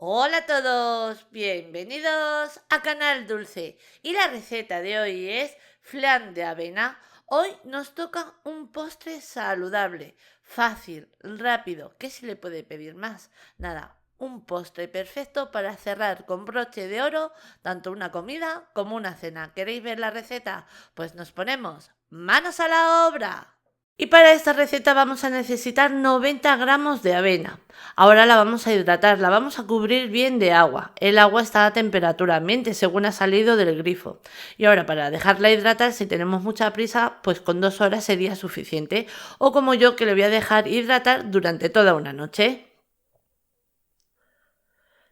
Hola a todos, bienvenidos a Canal Dulce. Y la receta de hoy es flan de avena. Hoy nos toca un postre saludable, fácil, rápido. ¿Qué se le puede pedir más? Nada, un postre perfecto para cerrar con broche de oro tanto una comida como una cena. ¿Queréis ver la receta? Pues nos ponemos manos a la obra. Y para esta receta vamos a necesitar 90 gramos de avena. Ahora la vamos a hidratar, la vamos a cubrir bien de agua. El agua está a temperatura ambiente según ha salido del grifo. Y ahora para dejarla hidratar, si tenemos mucha prisa, pues con 2 horas sería suficiente. O como yo, que le voy a dejar hidratar durante toda una noche.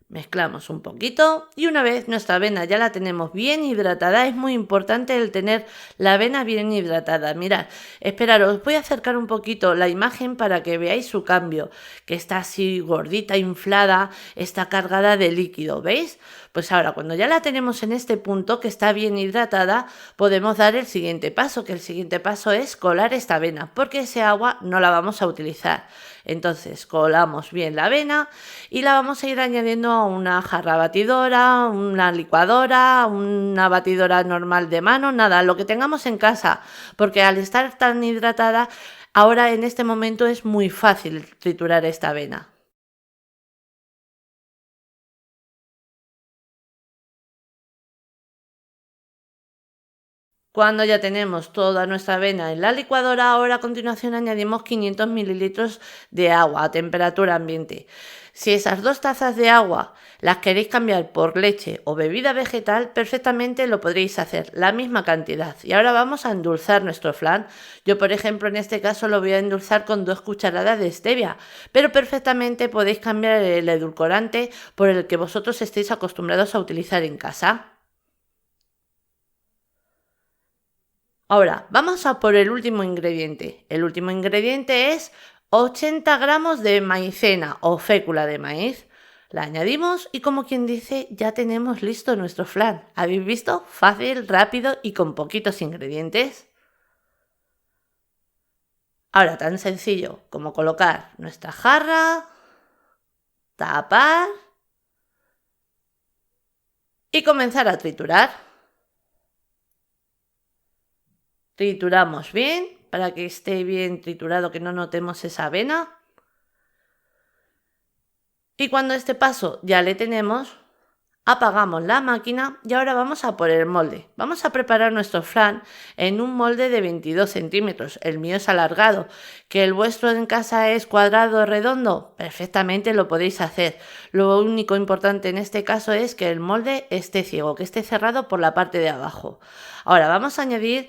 Mezclamos un poquito y una vez nuestra avena ya la tenemos bien hidratada, es muy importante el tener la avena bien hidratada. Mirad, esperaros, voy a acercar un poquito la imagen para que veáis su cambio, que está así gordita, inflada, está cargada de líquido, ¿veis? Pues ahora cuando ya la tenemos en este punto, que está bien hidratada, podemos dar el siguiente paso, que el siguiente paso es colar esta avena, porque ese agua no la vamos a utilizar. Entonces colamos bien la avena y la vamos a ir añadiendo a una jarra batidora, una licuadora, una batidora normal de mano, nada, lo que tengamos en casa, porque al estar tan hidratada, ahora en este momento es muy fácil triturar esta avena. Cuando ya tenemos toda nuestra avena en la licuadora, ahora a continuación añadimos 500 mililitros de agua a temperatura ambiente. Si esas 2 tazas de agua las queréis cambiar por leche o bebida vegetal, perfectamente lo podréis hacer, la misma cantidad. Y ahora vamos a endulzar nuestro flan. Yo, por ejemplo, en este caso lo voy a endulzar con 2 cucharadas de stevia, pero perfectamente podéis cambiar el edulcorante por el que vosotros estéis acostumbrados a utilizar en casa. Ahora, vamos a por el último ingrediente. El último ingrediente es 80 gramos de maicena o fécula de maíz. La añadimos y como quien dice, ya tenemos listo nuestro flan. ¿Habéis visto? Fácil, rápido y con poquitos ingredientes. Ahora, tan sencillo como colocar nuestra jarra, tapar y comenzar a triturar. Trituramos bien para que esté bien triturado, que no notemos esa avena. Y cuando este paso ya le tenemos, apagamos la máquina y ahora vamos a por el molde. Vamos a preparar nuestro flan en un molde de 22 centímetros. El mío es alargado. ¿Que el vuestro en casa es cuadrado o redondo? Perfectamente lo podéis hacer. Lo único importante en este caso es que el molde esté ciego, que esté cerrado por la parte de abajo. Ahora vamos a añadir,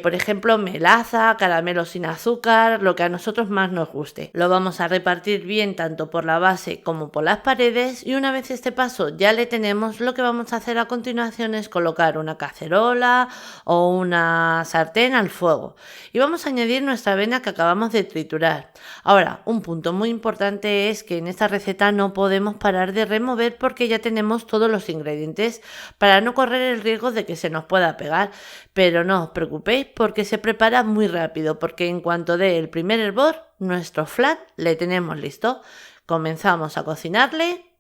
por ejemplo, melaza, caramelo sin azúcar, lo que a nosotros más nos guste. Lo vamos a repartir bien tanto por la base como por las paredes y una vez este paso ya le tenemos, lo que vamos a hacer a continuación es colocar una cacerola o una sartén al fuego y vamos a añadir nuestra avena que acabamos de triturar. Ahora, un punto muy importante es que en esta receta no podemos parar de remover porque ya tenemos todos los ingredientes para no correr el riesgo de que se nos pueda pegar. Pero no os preocupéis porque se prepara muy rápido, porque en cuanto dé el primer hervor, nuestro flan le tenemos listo. Comenzamos a cocinarle,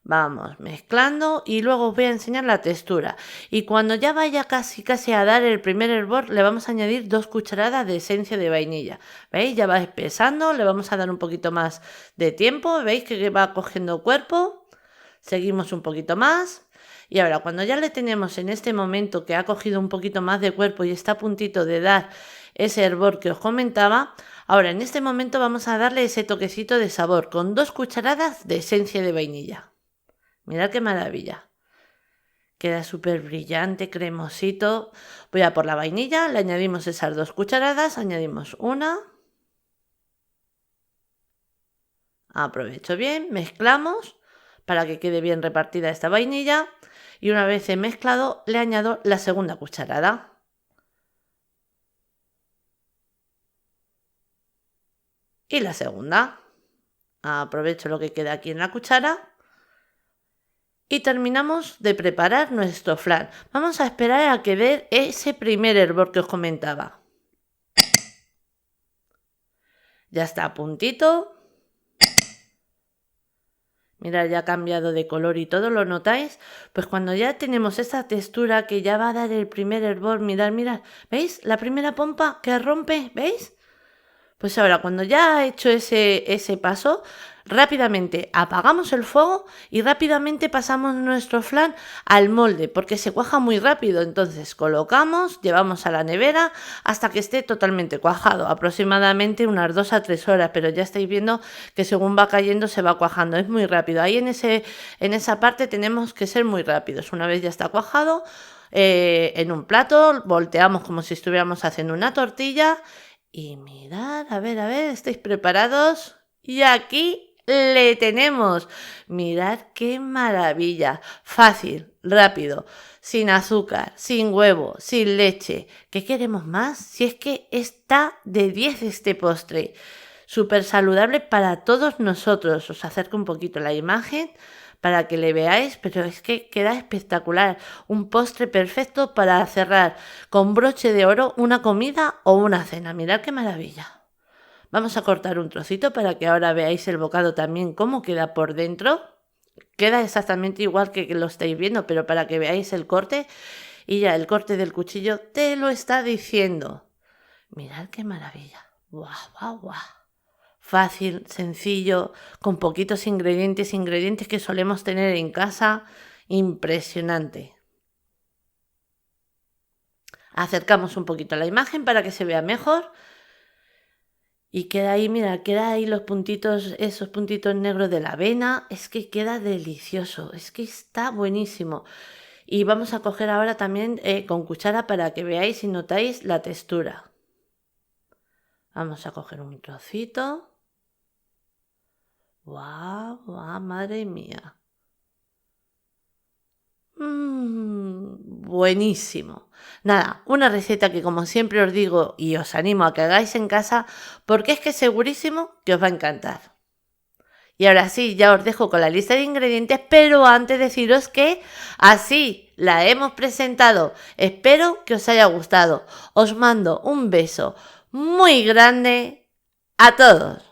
vamos mezclando y luego os voy a enseñar la textura. Y cuando ya vaya casi a dar el primer hervor, le vamos a añadir 2 cucharadas de esencia de vainilla. ¿Veis? Ya va espesando, le vamos a dar un poquito más de tiempo. ¿Veis que va cogiendo cuerpo? Seguimos un poquito más. Y ahora, cuando ya le tenemos en este momento que ha cogido un poquito más de cuerpo y está a puntito de dar ese hervor que os comentaba, ahora en este momento vamos a darle ese toquecito de sabor con 2 cucharadas de esencia de vainilla. Mirad qué maravilla. Queda súper brillante, cremosito. Voy a por la vainilla, le añadimos esas 2 cucharadas, añadimos una. Aprovecho bien, mezclamos para que quede bien repartida esta vainilla y una vez he mezclado le añado la segunda cucharada. Y la segunda. Aprovecho lo que queda aquí en la cuchara y terminamos de preparar nuestro flan. Vamos a esperar a que dé ese primer hervor que os comentaba. Ya está a puntito. Mirad, ya ha cambiado de color y todo, ¿lo notáis? Pues cuando ya tenemos esa textura que ya va a dar el primer hervor, mirad, ¿veis? La primera pompa que rompe, ¿veis? Pues ahora, cuando ya ha hecho ese paso, rápidamente apagamos el fuego y rápidamente pasamos nuestro flan al molde, porque se cuaja muy rápido. Entonces colocamos, llevamos a la nevera hasta que esté totalmente cuajado, aproximadamente unas 2 a 3 horas, pero ya estáis viendo que según va cayendo se va cuajando, es muy rápido. Ahí en esa parte tenemos que ser muy rápidos. Una vez ya está cuajado, en un plato volteamos como si estuviéramos haciendo una tortilla. Y mirad, a ver, ¿estáis preparados? Y aquí le tenemos. Mirad qué maravilla. Fácil, rápido, sin azúcar, sin huevo, sin leche. ¿Qué queremos más? Si es que está de 10 este postre. Súper saludable para todos nosotros. Os acerco un poquito la imagen para que le veáis, pero es que queda espectacular. Un postre perfecto para cerrar con broche de oro una comida o una cena. Mirad qué maravilla. Vamos a cortar un trocito para que ahora veáis el bocado también cómo queda por dentro. Queda exactamente igual que lo estáis viendo, pero para que veáis el corte, y ya el corte del cuchillo te lo está diciendo. Mirad qué maravilla. ¡Guau, guau, guau! Fácil, sencillo, con poquitos ingredientes que solemos tener en casa. Impresionante. Acercamos un poquito la imagen para que se vea mejor. Y queda ahí, mira, queda ahí los puntitos, esos puntitos negros de la avena. Es que queda delicioso, es que está buenísimo. Y vamos a coger ahora también con cuchara para que veáis y notáis la textura. Vamos a coger un trocito. ¡Guau! ¡Guau! ¡Madre mía! Buenísimo. Nada, una receta que como siempre os digo y os animo a que hagáis en casa porque es que segurísimo que os va a encantar. Y ahora sí, ya os dejo con la lista de ingredientes, pero antes deciros que así la hemos presentado. Espero que os haya gustado. Os mando un beso muy grande a todos.